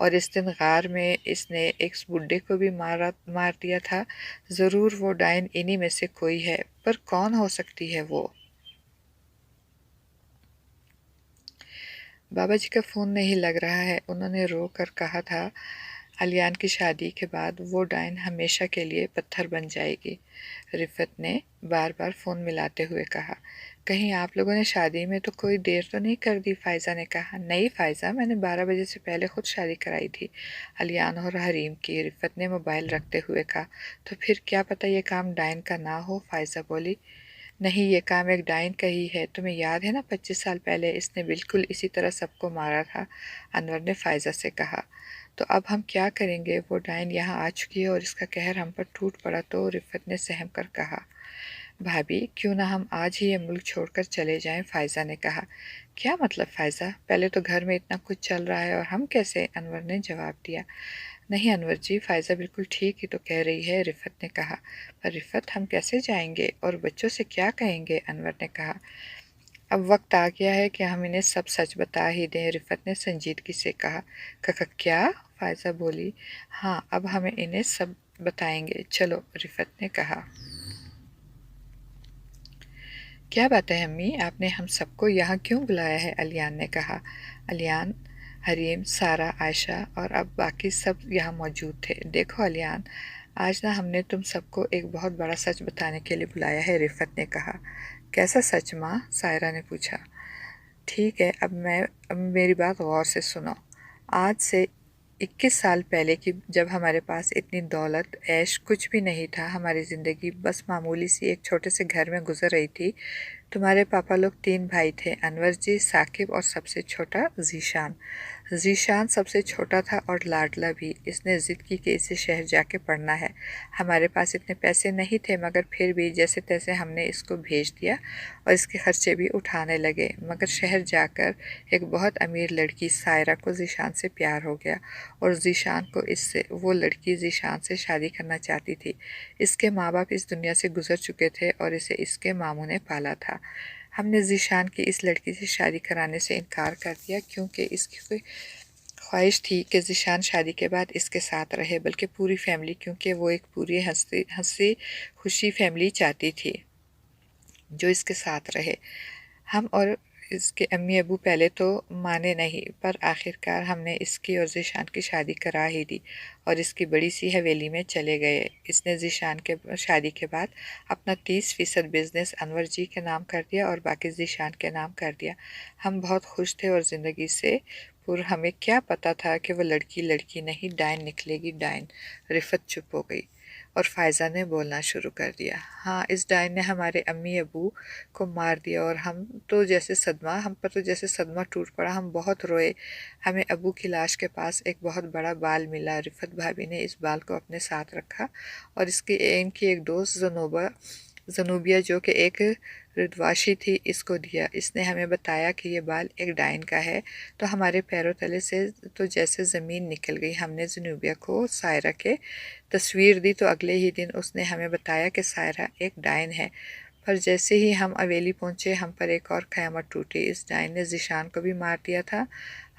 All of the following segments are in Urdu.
اور اس دن غار میں اس نے ایک بڈھے کو بھی مار دیا تھا۔ ضرور وہ ڈائن انہی میں سے کوئی ہے، پر کون ہو سکتی ہے وہ؟ بابا جی کا فون نہیں لگ رہا ہے۔ انہوں نے رو کر کہا تھا الیان کی شادی کے بعد وہ ڈائن ہمیشہ کے لیے پتھر بن جائے گی۔ رفت نے بار بار فون ملاتے ہوئے کہا۔ کہیں آپ لوگوں نے شادی میں تو کوئی دیر تو نہیں کر دی؟ فائزہ نے کہا۔ نہیں فائزہ، میں نے 12 بجے سے پہلے خود شادی کرائی تھی، الیان اور حریم کی، رفت نے موبائل رکھتے ہوئے کہا۔ تو پھر کیا پتہ یہ کام ڈائن کا نہ ہو؟ فائزہ بولی۔ نہیں، یہ کام ایک ڈائن کا ہی ہے۔ تمہیں یاد ہے نا 25 سال پہلے اس نے بالکل اسی طرح سب کو مارا تھا، انور نے فائزہ سے کہا۔ تو اب ہم کیا کریں گے؟ وہ ڈائن یہاں آ چکی ہے اور اس کا قہر ہم پر ٹوٹ پڑا تو، رفت نے سہم کر کہا۔ بھابی، کیوں نہ ہم آج ہی یہ ملک چھوڑ کر چلے جائیں؟ فائزہ نے کہا۔ کیا مطلب فائزہ؟ پہلے تو گھر میں اتنا کچھ چل رہا ہے اور ہم کیسے؟ انور نے جواب دیا۔ نہیں انور جی، فائزہ بالکل ٹھیک ہی تو کہہ رہی ہے، رفت نے کہا۔ پر رفت، ہم کیسے جائیں گے اور بچوں سے کیا کہیں گے؟ انور نے کہا۔ اب وقت آ گیا ہے کہ ہم انہیں سب سچ بتا ہی دیں، رفت نے سنجیدگی سے کہا۔ کیا؟ فائزہ بولی۔ ہاں، اب ہمیں انہیں سب بتائیں گے، چلو، رفت نے کہا۔ کیا بات ہے امی، آپ نے ہم سب کو یہاں کیوں بلایا ہے؟ الیان نے کہا۔ الیان، حریم، سارہ، عائشہ اور اب باقی سب یہاں موجود تھے۔ دیکھو الیان، آج نہ ہم نے تم سب کو ایک بہت بڑا سچ بتانے کے لیے بلایا ہے، رفت نے کہا۔ کیسا سچ ماں؟ سائرہ نے پوچھا۔ ٹھیک ہے، اب میری بات غور سے سنو۔ آج سے 21 سال پہلے کی جب ہمارے پاس اتنی دولت، عیش کچھ بھی نہیں تھا، ہماری زندگی بس معمولی سی ایک چھوٹے سے گھر میں گزر رہی تھی، تمہارے پاپا لوگ 3 بھائی تھے، انور جی، ثاقب اور سب سے چھوٹا ذیشان۔ ذیشان سب سے چھوٹا تھا اور لاڈلا بھی۔ اس نے ضد کی کہ اسے شہر جا کے پڑھنا ہے۔ ہمارے پاس اتنے پیسے نہیں تھے مگر پھر بھی جیسے تیسے ہم نے اس کو بھیج دیا اور اس کے خرچے بھی اٹھانے لگے، مگر شہر جا کر ایک بہت امیر لڑکی سائرہ کو ذیشان سے پیار ہو گیا اور ذیشان کو وہ لڑکی ذیشان سے شادی کرنا چاہتی تھی۔ اس کے ماں باپ اس دنیا سے گزر چکے تھے اور اسے اس کے ماموں نے پالا تھا۔ ہم نے ذیشان کی اس لڑکی سے شادی کرانے سے انکار کر دیا کیونکہ اس کی کوئی خواہش تھی کہ ذیشان شادی کے بعد اس کے ساتھ رہے، بلکہ پوری فیملی، کیونکہ وہ ایک پوری ہنسی خوشی فیملی چاہتی تھی جو اس کے ساتھ رہے۔ ہم اور اس کے امی ابو پہلے تو مانے نہیں، پر آخرکار ہم نے اس کی اور ذیشان کی شادی کرا ہی دی اور اس کی بڑی سی حویلی میں چلے گئے۔ اس نے ذیشان کے شادی کے بعد اپنا 30% بزنس انور جی کے نام کر دیا اور باقی ذیشان کے نام کر دیا۔ ہم بہت خوش تھے اور زندگی سے ہمیں کیا پتا تھا کہ وہ لڑکی نہیں ڈائن نکلے گی، ڈائن۔ رفت چپ ہو گئی اور فائزہ نے بولنا شروع کر دیا۔ ہاں، اس ڈائن نے ہمارے امی ابو کو مار دیا اور ہم پر تو جیسے صدمہ ٹوٹ پڑا، ہم بہت روئے۔ ہمیں ابو کی لاش کے پاس ایک بہت بڑا بال ملا، رفت بھابی نے اس بال کو اپنے ساتھ رکھا اور ان کی ایک دوست زنوبیہ جو کہ ایک ردواشی تھی، اس کو دیا۔ اس نے ہمیں بتایا کہ یہ بال ایک ڈائن کا ہے تو ہمارے پیروں تلے سے تو جیسے زمین نکل گئی۔ ہم نے زنوبیہ کو سائرہ کے تصویر دی تو اگلے ہی دن اس نے ہمیں بتایا کہ سائرہ ایک ڈائن ہے، پر جیسے ہی ہم حویلی پہنچے ہم پر ایک اور قیامت ٹوٹی۔ اس ڈائن نے ذیشان کو بھی مار دیا تھا۔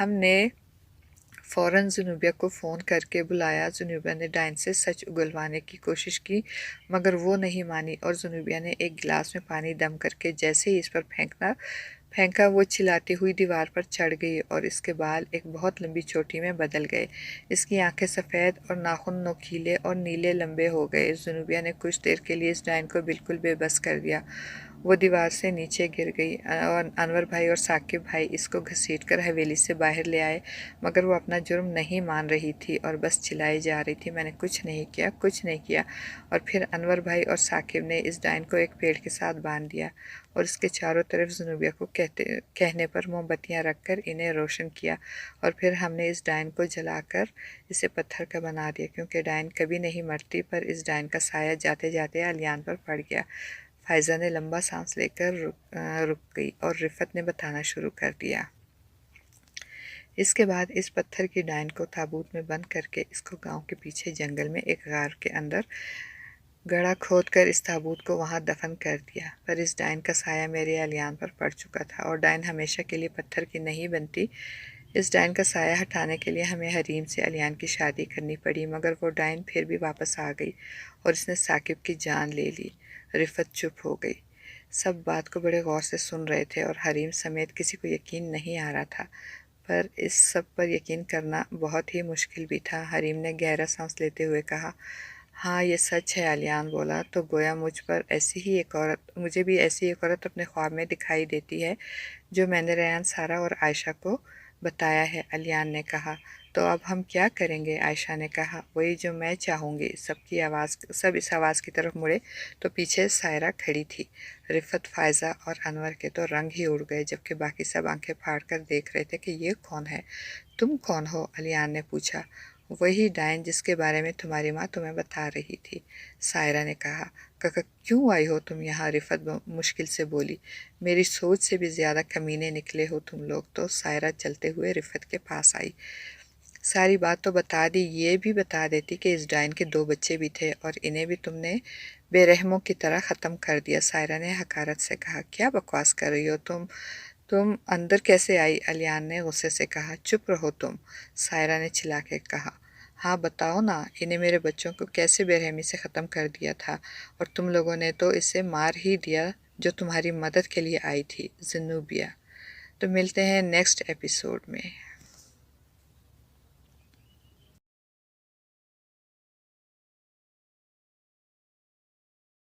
ہم نے فوراً زنوبیہ کو فون کر کے بلایا۔ زنوبیہ نے ڈائن سے سچ اگلوانے کی کوشش کی مگر وہ نہیں مانی اور زنوبیہ نے ایک گلاس میں پانی دم کر کے جیسے ہی اس پر پھینکا وہ چلاتی ہوئی دیوار پر چڑھ گئی اور اس کے بال ایک بہت لمبی چوٹی میں بدل گئے۔ اس کی آنکھیں سفید اور ناخن نوکیلے اور نیلے لمبے ہو گئے۔ زنوبیہ نے کچھ دیر کے لیے اس ڈائن کو بالکل بے بس کر دیا۔ وہ دیوار سے نیچے گر گئی اور انور بھائی اور ثاقب بھائی اس کو گھسیٹ کر حویلی سے باہر لے آئے مگر وہ اپنا جرم نہیں مان رہی تھی اور بس چلائی جا رہی تھی، میں نے کچھ نہیں کیا۔ اور پھر انور بھائی اور ثاقب نے اس ڈائن کو ایک پیڑ کے ساتھ باندھ دیا اور اس کے چاروں طرف زنوبیہ کو کہنے پر موم بتیاں رکھ کر انہیں روشن کیا اور پھر ہم نے اس ڈائن کو جلا کر اسے پتھر کا بنا دیا کیونکہ ڈائن کبھی نہیں مرتی، پر اس ڈائن کا سایہ جاتے جاتے الیان پر پڑ گیا۔ فائزہ نے لمبا سانس لے کر رک گئی اور رفت نے بتانا شروع کر دیا۔ اس کے بعد اس پتھر کی ڈائن کو تابوت میں بند کر کے اس کو گاؤں کے پیچھے جنگل میں ایک غار کے اندر گڑھا کھود کر اس تابوت کو وہاں دفن کر دیا۔ پر اس ڈائن کا سایہ میرے الیان پر پڑ چکا تھا اور ڈائن ہمیشہ کے لیے پتھر کی نہیں بنتی، اس ڈائن کا سایہ ہٹانے کے لیے ہمیں حریم سے علیان کی شادی کرنی پڑی، مگر وہ ڈائن پھر بھی واپس آ گئی اور اس نے ثاقب کی جان لے لی۔ رفعت چپ ہو گئی۔ سب بات کو بڑے غور سے سن رہے تھے اور حریم سمیت کسی کو یقین نہیں آ رہا تھا، پر اس سب پر یقین کرنا بہت ہی مشکل بھی تھا۔ حریم نے گہرا سانس لیتے ہوئے کہا، ہاں یہ سچ ہے۔ علیان بولا، تو گویا مجھے بھی ایسی ایک عورت اپنے خواب میں دکھائی دیتی ہے جو میں نے ریان، سارہ اور عائشہ کو بتایا ہے۔ علیان نے کہا، تو اب ہم کیا کریں گے؟ عائشہ نے کہا، وہی جو میں چاہوں گی۔ سب اس آواز کی طرف مڑے تو پیچھے سائرہ کھڑی تھی۔ رفعت، فائزہ اور انور کے تو رنگ ہی اڑ گئے، جبکہ باقی سب آنکھیں پھاڑ کر دیکھ رہے تھے کہ یہ کون ہے۔ تم کون ہو؟ علیان نے پوچھا۔ وہی ڈائن جس کے بارے میں تمہاری ماں تمہیں بتا رہی تھی، سائرہ نے کہا۔ کیوں آئی ہو تم یہاں؟ رفعت مشکل سے بولی۔ میری سوچ سے بھی زیادہ کمینے نکلے ہو تم لوگ تو۔ سائرہ چلتے ہوئے رفعت کے پاس آئی۔ ساری بات تو بتا دی، یہ بھی بتا دیتی کہ اس ڈائن کے 2 بچے بھی تھے اور انہیں بھی تم نے بے رحموں کی طرح ختم کر دیا۔ سائرہ نے حقارت سے کہا، کیا بکواس کر رہی ہو تم اندر کیسے آئی؟ علیان نے غصے سے کہا۔ چپ رہو تم، سائرہ نے چلا کے کہا۔ ہاں بتاؤ نا، انہیں میرے بچوں کو کیسے بے رحمی سے ختم کر دیا تھا، اور تم لوگوں نے تو اسے مار ہی دیا جو تمہاری مدد کے لیے آئی تھی، زنوبیہ۔ تو ملتے ہیں نیکسٹ ایپیسوڈ میں۔